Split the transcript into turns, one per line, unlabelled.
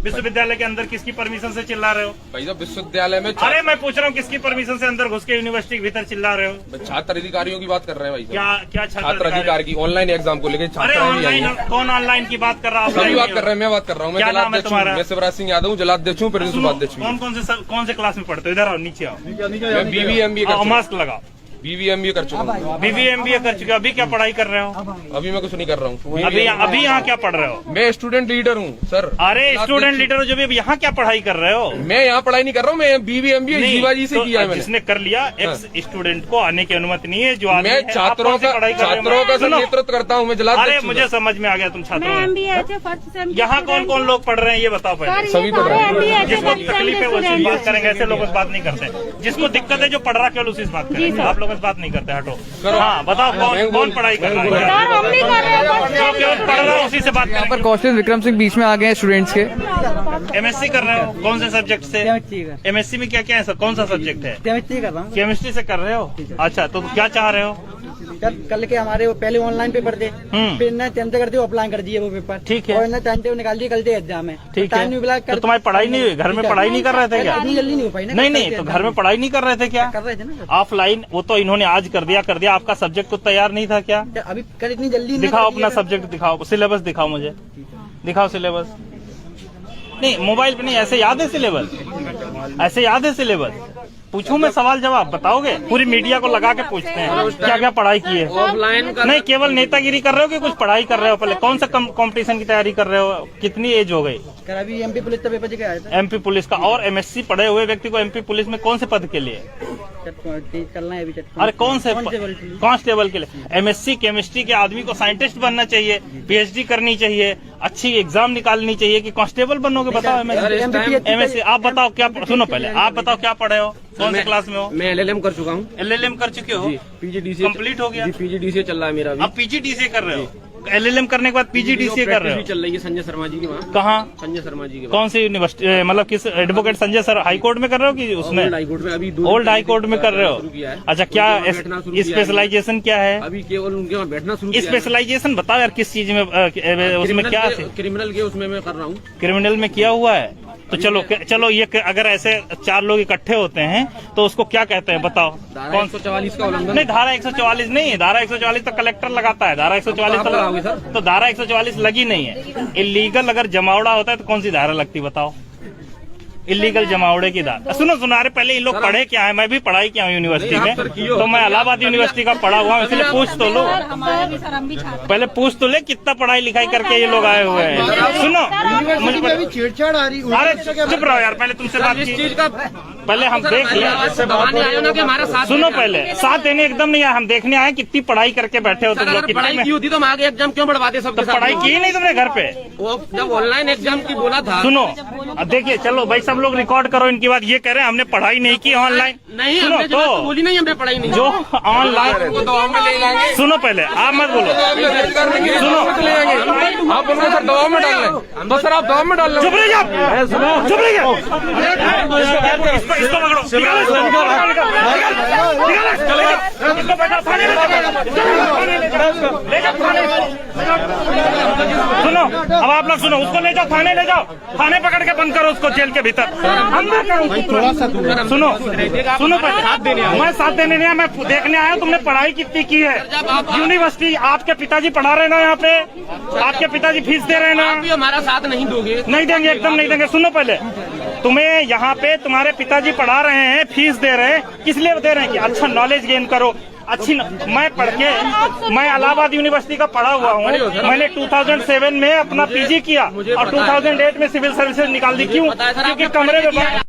विश्वविद्यालय के अंदर किसकी परमिशन से चिल्ला रहे हो?
भाई साहब विश्वविद्यालय में
अरे मैं पूछ रहा हूँ किसकी परमिशन से अंदर घुस के यूनिवर्सिटी के भीतर चिल्ला रहे हो?
छात्र अधिकारियों की बात कर रहे हैं भाई साहब।
क्या
छात्र अधिकार की ऑनलाइन एग्जाम को लेकर
अरे
छात्र
ऑनलाइन कौन ऑनलाइन की बात कर रहा है?
सभी बात कर रहे हैं, मैं बात कर रहा हूँ।
क्या नाम है तुम्हारा?
मैं शिवराज सिंह यादव, जलाध्यक्ष हूँ, प्रिंसिपल अध्यक्ष हूँ।
कौन से क्लास में पढ़ते हो? इधर आओ, नीचे आओ।
मैं BVMBA
मास्क लगाओ।
BVMBA कर चुका हूँ।
BVMBA कर चुके हो। अभी क्या पढ़ाई कर रहे हो?
अभी मैं कुछ नहीं कर रहा हूँ।
अभी यहाँ क्या पढ़ रहे हो?
मैं स्टूडेंट लीडर हूँ सर।
अरे स्टूडेंट लीडर हो जो भी, यहाँ क्या पढ़ाई कर रहे हो?
मैं यहाँ पढ़ाई नहीं कर रहा हूँ, मैं BVMBA जीवाजी से किया है मैंने।
जिसने कर लिया, एक्स स्टूडेंट को आने की अनुमति नहीं है। जो
मैं छात्रों का नेतृत्व करता हूँ, मैं जलाध्यक्ष।
अरे मुझे समझ में आ गया तुम छात्रों। यहाँ कौन कौन लोग पढ़ रहे हैं ये बताओ पहले।
सभी पढ़ रहे हैं।
जिसको तकलीफ है वो चीज बात करेंगे, ऐसे लोग इस बात नहीं करते। जिसको दिक्कत है जो पढ़ रहा केवल उसी से बात करेंगे। आप लोग इस बात नहीं करते, हटो। हाँ बताओ कौन पढ़ाई कर रहा है? जो केवल पढ़ रहा है उसी से बात करेंगे।
यहाँ पर कौशल विक्रम सिंह बीच में आ गए हैं स्टूडेंट्स के।
MSc कर रहे हो? कौन से सब्जेक्ट से? MSc में क्या क्या है सर? कौन सा सब्जेक्ट है?
केमिस्ट्री कर रहा हूँ।
केमिस्ट्री से कर रहे हो? अच्छा, तो क्या चाह रहे हो?
कल के हमारे वो पहले ऑनलाइन पेपर थे, फिर ना टेंथ कर दिए, ऑफलाइन कर दिए वो पेपर।
ठीक है।
और ना टाइम टेबल निकाल दिए, कल से एग्जाम है।
ठीक है। तो तुम्हारी पढ़ाई नहीं हुई? घर में पढ़ाई नहीं कर रहे थे क्या?
इतनी जल्दी नहीं हो पाई ना।
नहीं, तो घर में पढ़ाई नहीं कर रहे थे क्या?
कर रहे थे ना
ऑफलाइन। वो तो इन्होंने आज कर दिया। आपका सब्जेक्ट तो तैयार नहीं था क्या?
अभी कल इतनी जल्दी
दिखाओ अपना सब्जेक्ट, दिखाओ सिलेबस, दिखाओ मुझे, दिखाओ सिलेबस। नहीं मोबाइल पे नहीं, ऐसे याद है सिलेबस? ऐसे याद है सिलेबस? पूछूं मैं सवाल जवाब बताओगे? पूरी मीडिया को लगा के पूछते हैं क्या क्या पढ़ाई की है।
ऑफलाइन
नहीं, केवल नेतागिरी कर रहे हो कि कुछ पढ़ाई कर रहे हो? पहले कौन सा कंपटीशन की तैयारी कर रहे हो? कितनी एज हो गई?
अभी MP पुलिस का पेपर जी आया था।
MP पुलिस का? और MSc पढ़े हुए व्यक्ति को MP पुलिस में कौन से पद के लिए?
चलना है अभी।
अरे कौन से? कांस्टेबल के लिए। MSc केमिस्ट्री के आदमी को साइंटिस्ट बनना चाहिए, PhD करनी चाहिए, अच्छी एग्जाम निकालनी चाहिए कि कांस्टेबल बनोगे? बताओ। MSc आप बताओ क्या? सुनो पहले आप बताओ क्या पढ़े हो? कौन सी क्लास में हो?
मैं LLM कर चुका हूँ।
LLM कर चुके हो?
PGDCA
कंप्लीट हो गया?
PGDCA चल रहा है मेरा।
अब PGDCA कर रहे हो? LLM करने के बाद PGDCA कर रहे हो?
चल रही है संजय शर्मा जी की वहाँ।
कहाँ?
संजय शर्मा जी के
कौन सी यूनिवर्सिटी? मतलब किस advocate Sanjay sir high court में कर रहे हो कि उसमें?
हाई कोर्ट में। अभी
ओल्ड हाई कोर्ट में कर रहे हो? अच्छा, क्या स्पेशलाइजेशन क्या है?
अभी केवल उनके वहाँ बैठना शुरू किया है।
स्पेशलाइजेशन बताओ यार, किस चीज में? उसमें क्या?
क्रिमिनल के उसमें मैं कर रहा हूँ।
क्रिमिनल में किया हुआ है? तो चलो ये अगर ऐसे 4 लोग इकट्ठे होते हैं तो उसको क्या कहते हैं बताओ?
कौन 144 का उल्लंघन?
नहीं, धारा 144 नहीं है। धारा 144 तो कलेक्टर लगाता है। धारा 144 तो धारा 144 लगी नहीं है। इलीगल अगर जमावड़ा होता है तो कौन सी धारा लगती बताओ? इलीगल जमावड़े की धारा। सुनो अरे पहले इन लोग पढ़े क्या है? मैं भी पढ़ाई किया हूँ यूनिवर्सिटी में, तो मैं इलाहाबाद यूनिवर्सिटी का पढ़ा हुआ हूँ, इसलिए पूछ तो लो। पहले पूछ तो ले कितना पढ़ाई लिखाई करके ये लोग आए हुए हैं। सुनो मुझे
छेड़छाड़ आ रही।
अरे चुप रहो यार, पहले तुमसे बात की। पहले हम देख लिया। सुनो पहले, साथ देने एकदम नहीं आया, हम देखने आए कितनी पढ़ाई करके बैठे हो तुम लोग।
पढ़ाई की होती तो हम आगे एग्जाम क्यों बढ़वाते? सब
पढ़ाई की नहीं तुमने घर पे?
जब ऑनलाइन एग्जाम की बोला था।
सुनो देखिए, चलो भाई सब लोग रिकॉर्ड करो इनकी बात। ये कह रहे हैं हमने पढ़ाई नहीं की ऑनलाइन।
नहीं,
सुनो तो
बोली नहीं हमने पढ़ाई नहीं।
जो ऑनलाइन, सुनो पहले आप मत बोलो। सुनो
आप बोल रहे सर दबाव में डाल रहे, तो सर आप दबाव में डाल रहे।
चुप रहिए आप, चुप रहिए। इसको पकड़ो, इसको बैठा थाने ले जाओ। सुनो अब आप लोग सुनो, उसको ले जाओ थाने, ले जाओ थाने, पकड़ के बंद करो उसको जेल के भीतर। सुनो पहले, मैं साथ देने नहीं, मैं देखने आया तुमने पढ़ाई कितनी की है। यूनिवर्सिटी आपके पिताजी पढ़ा रहे ना, यहाँ पे आपके पिताजी फीस दे रहे ना।
हमारा साथ नहीं दोगे?
नहीं देंगे, एकदम नहीं देंगे। सुनो पहले, तुम्हें यहाँ पे तुम्हारे पिताजी पढ़ा रहे हैं, फीस दे रहे हैं, किस लिए दे रहे हैं कि अच्छा नॉलेज गेन करो। मैं पढ़ के, मैं इलाहाबाद यूनिवर्सिटी का पढ़ा हुआ हूँ। मैंने 2007 में अपना PG किया और 2008 में सिविल सर्विसेज निकाल दी। क्यों? क्योंकि कमरे में